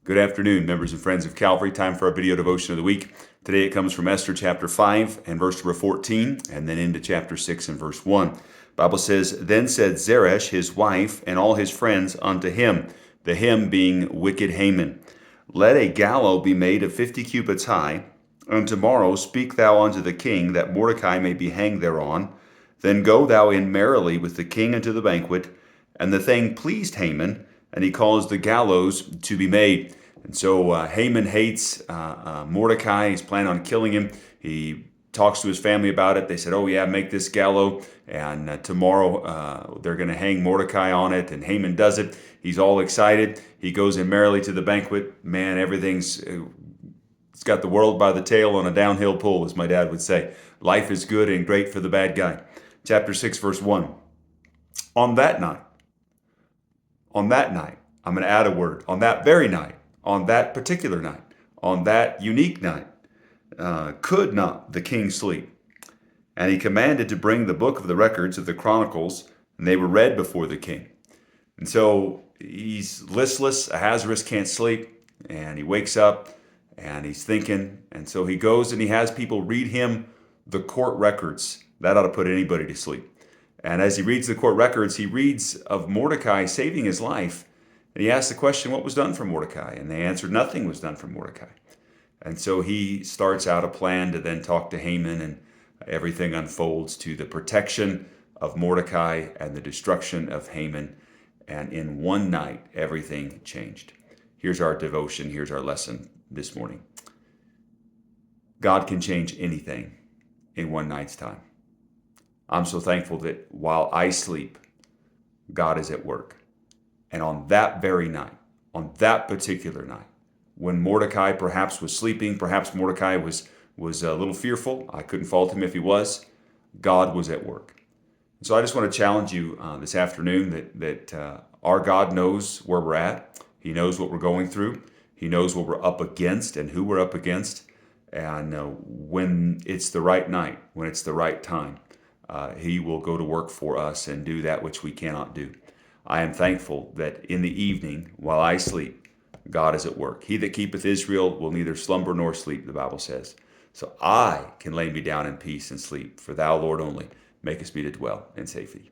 Good afternoon, members and friends of Calvary. Time for our video devotion of the week. Today it comes from Esther chapter 5 and verse number 14, and then into chapter 6 and verse 1. The Bible says, Then said Zeresh, his wife, and all his friends unto him, the him being wicked Haman, Let a gallows be made of 50 cubits high, and tomorrow speak thou unto the king, that Mordecai may be hanged thereon. Then go thou in merrily with the king unto the banquet. And the thing pleased Haman, and he caused the gallows to be made. And so Haman hates Mordecai. He's planning on killing him. He talks to his family about it. They said, oh yeah, make this gallows, and tomorrow they're going to hang Mordecai on it. And Haman does it. He's all excited. He goes in merrily to the banquet. Man, it's got the world by the tail on a downhill pull, as my dad would say. Life is good and great for the bad guy. Chapter 6, verse 1. On that night, I'm going to add a word, on that very night, on that particular night, on that unique night, could not the king sleep. And he commanded to bring the book of the records of the Chronicles, and they were read before the king. And so he's listless. Ahasuerus can't sleep, and he wakes up, and he's thinking. And so he goes and he has people read him the court records. That ought to put anybody to sleep. And as he reads the court records, he reads of Mordecai saving his life. And he asks the question, what was done for Mordecai? And they answered, nothing was done for Mordecai. And so he starts out a plan to then talk to Haman, and everything unfolds to the protection of Mordecai and the destruction of Haman. And in one night, everything changed. Here's our devotion. Here's our lesson this morning. God can change anything in one night's time. I'm so thankful that while I sleep, God is at work. And on that very night, on that particular night, when Mordecai perhaps was sleeping, perhaps Mordecai was a little fearful, I couldn't fault him if he was, God was at work. So I just want to challenge you this afternoon that our God knows where we're at. He knows what we're going through. He knows what we're up against and who we're up against. And when it's the right night, when it's the right time, He will go to work for us and do that which we cannot do. I am thankful that in the evening, while I sleep, God is at work. He that keepeth Israel will neither slumber nor sleep, the Bible says. So I can lay me down in peace and sleep, for thou, Lord, only makest me to dwell in safety.